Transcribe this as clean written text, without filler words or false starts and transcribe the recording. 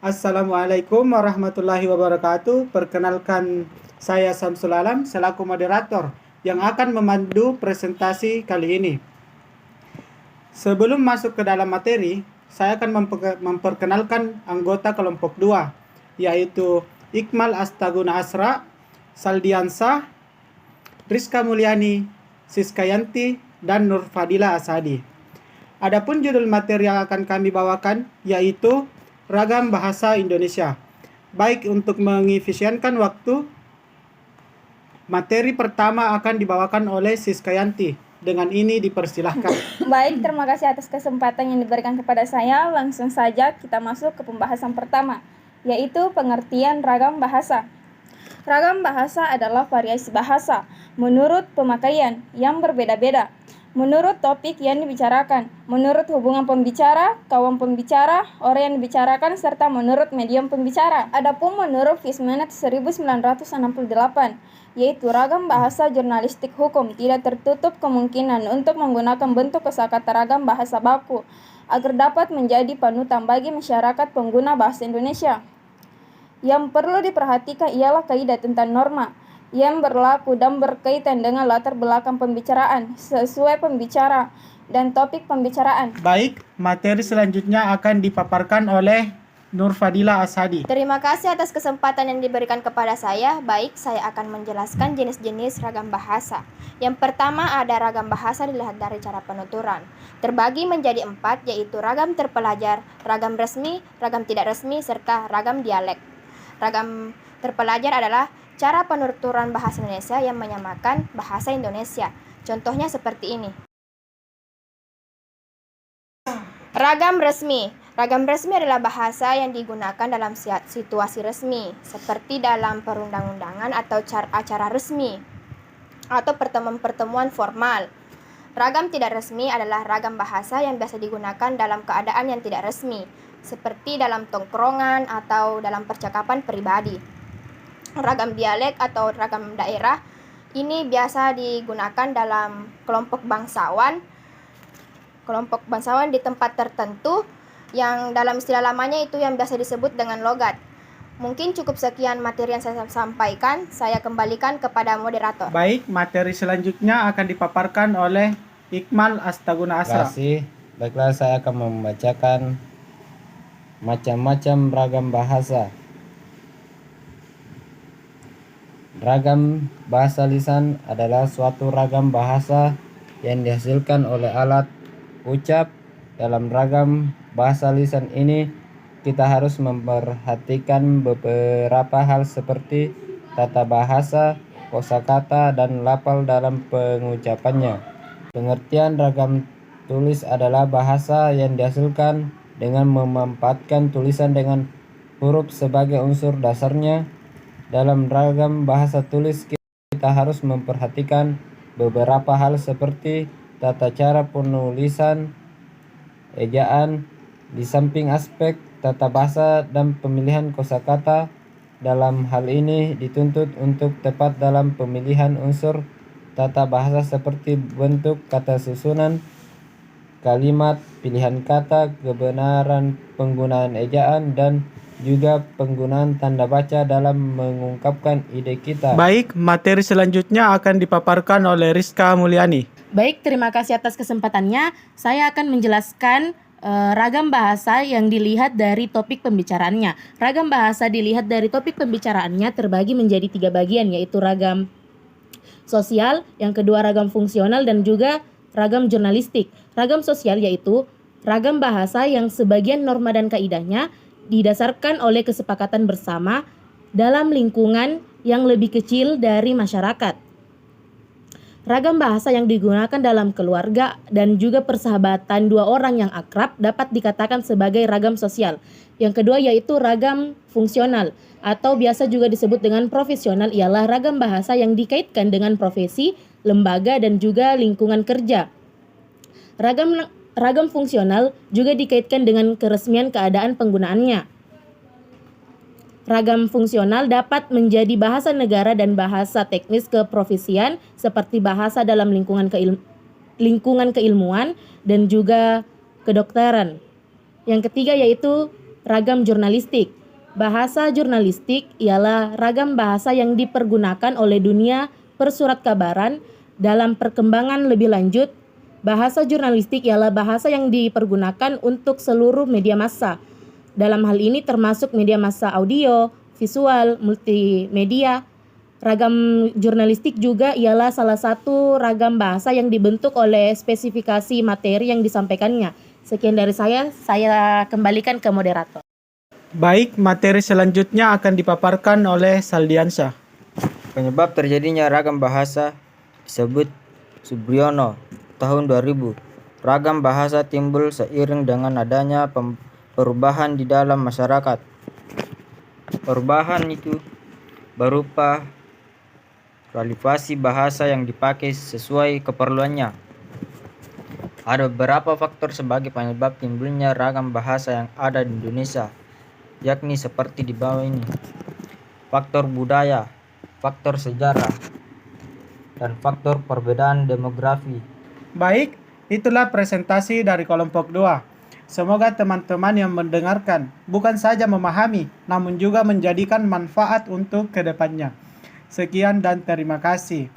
Assalamualaikum warahmatullahi wabarakatuh. Perkenalkan, saya Samsul Alam selaku moderator yang akan memandu presentasi kali ini. Sebelum masuk ke dalam materi, saya akan memperkenalkan anggota kelompok 2, yaitu Iqmal Astaguna Asra, Saldiansah, Rizka Mulyani, Siskayanti, dan Nur Fadila Asadi. Adapun judul materi yang akan kami bawakan yaitu Ragam Bahasa Indonesia. Baik, untuk mengefisienkan waktu, materi pertama akan dibawakan oleh Siskayanti. Dengan ini dipersilahkan. Baik, terima kasih atas kesempatan yang diberikan kepada saya. Langsung saja kita masuk ke pembahasan pertama, yaitu pengertian ragam bahasa. Ragam bahasa adalah variasi bahasa menurut pemakaian yang berbeda-beda, menurut topik yang dibicarakan, menurut hubungan pembicara, kawan pembicara, orang yang dibicarakan, serta menurut medium pembicara. Adapun menurut Vismenet 1968, yaitu ragam bahasa jurnalistik hukum, tidak tertutup kemungkinan untuk menggunakan bentuk kosakata ragam bahasa baku agar dapat menjadi panutan bagi masyarakat pengguna bahasa Indonesia. Yang perlu diperhatikan ialah kaidah tentang norma yang berlaku dan berkaitan dengan latar belakang pembicaraan sesuai pembicara dan topik pembicaraan. Baik, materi selanjutnya akan dipaparkan oleh Nur Fadila Asadi. Terima kasih atas kesempatan yang diberikan kepada saya. Baik, saya akan menjelaskan jenis-jenis ragam bahasa. Yang pertama ada ragam bahasa dilihat dari cara penuturan. Terbagi menjadi 4, yaitu ragam terpelajar, ragam resmi, ragam tidak resmi, serta ragam dialek. Ragam terpelajar adalah cara penuturan bahasa Indonesia yang menyamakan bahasa Indonesia. Contohnya seperti ini. Ragam resmi. Ragam resmi adalah bahasa yang digunakan dalam situasi resmi, seperti dalam perundang-undangan atau acara resmi, atau pertemuan-pertemuan formal. Ragam tidak resmi adalah ragam bahasa yang biasa digunakan dalam keadaan yang tidak resmi, seperti dalam tongkrongan atau dalam percakapan pribadi. Ragam dialek atau ragam daerah ini biasa digunakan dalam kelompok bangsawan di tempat tertentu yang dalam istilah lamanya itu yang biasa disebut dengan logat. Mungkin cukup sekian materi yang saya sampaikan. Saya kembalikan kepada moderator. Baik, materi selanjutnya akan dipaparkan oleh Iqmal Astaguna Asra. Terima kasih. Baiklah, saya akan membacakan macam-macam ragam bahasa. Ragam bahasa lisan adalah suatu ragam bahasa yang dihasilkan oleh alat ucap. Dalam ragam bahasa lisan ini kita harus memperhatikan beberapa hal seperti tata bahasa, kosakata, dan lafal dalam pengucapannya. Pengertian ragam tulis adalah bahasa yang dihasilkan dengan memanfaatkan tulisan dengan huruf sebagai unsur dasarnya. Dalam ragam bahasa tulis kita harus memperhatikan beberapa hal seperti tata cara penulisan, ejaan, di samping aspek tata bahasa dan pemilihan kosakata. Dalam hal ini dituntut untuk tepat dalam pemilihan unsur tata bahasa seperti bentuk kata susunan, kalimat, pilihan kata, kebenaran penggunaan ejaan, dan juga penggunaan tanda baca dalam mengungkapkan ide kita. Baik, materi selanjutnya akan dipaparkan oleh Rizka Mulyani. Baik, terima kasih atas kesempatannya. Saya akan menjelaskan ragam bahasa yang dilihat dari topik pembicaraannya. Ragam bahasa dilihat dari topik pembicaraannya terbagi menjadi 3 bagian, yaitu ragam sosial, yang kedua ragam fungsional, dan juga ragam jurnalistik. Ragam sosial yaitu ragam bahasa yang sebagian norma dan kaidahnya didasarkan oleh kesepakatan bersama dalam lingkungan yang lebih kecil dari masyarakat. Ragam bahasa yang digunakan dalam keluarga dan juga persahabatan 2 orang yang akrab dapat dikatakan sebagai ragam sosial. Yang kedua yaitu ragam fungsional atau biasa juga disebut dengan profesional, ialah ragam bahasa yang dikaitkan dengan profesi, lembaga, dan juga lingkungan kerja. Ragam fungsional juga dikaitkan dengan keresmian keadaan penggunaannya. Ragam fungsional dapat menjadi bahasa negara dan bahasa teknis keprofesian seperti bahasa dalam lingkungan keilmuan dan juga kedokteran. Yang ketiga yaitu ragam jurnalistik. Bahasa jurnalistik ialah ragam bahasa yang dipergunakan oleh dunia persurat kabaran dalam perkembangan lebih lanjut. Bahasa jurnalistik ialah bahasa yang dipergunakan untuk seluruh media massa. Dalam hal ini termasuk media massa audio, visual, multimedia. Ragam jurnalistik juga ialah salah satu ragam bahasa yang dibentuk oleh spesifikasi materi yang disampaikannya. Sekian dari saya kembalikan ke moderator. Baik, materi selanjutnya akan dipaparkan oleh Saldiansyah. Penyebab terjadinya ragam bahasa disebut Subriono tahun 2000. Ragam bahasa timbul seiring dengan adanya perubahan di dalam masyarakat. Perubahan itu berupa kualifikasi bahasa yang dipakai sesuai keperluannya. Ada beberapa faktor sebagai penyebab timbulnya ragam bahasa yang ada di Indonesia, yakni seperti di bawah ini. Faktor budaya, faktor sejarah, dan faktor perbedaan demografi. Baik, itulah presentasi dari kelompok 2. Semoga teman-teman yang mendengarkan bukan saja memahami, namun juga menjadikan manfaat untuk kedepannya. Sekian dan terima kasih.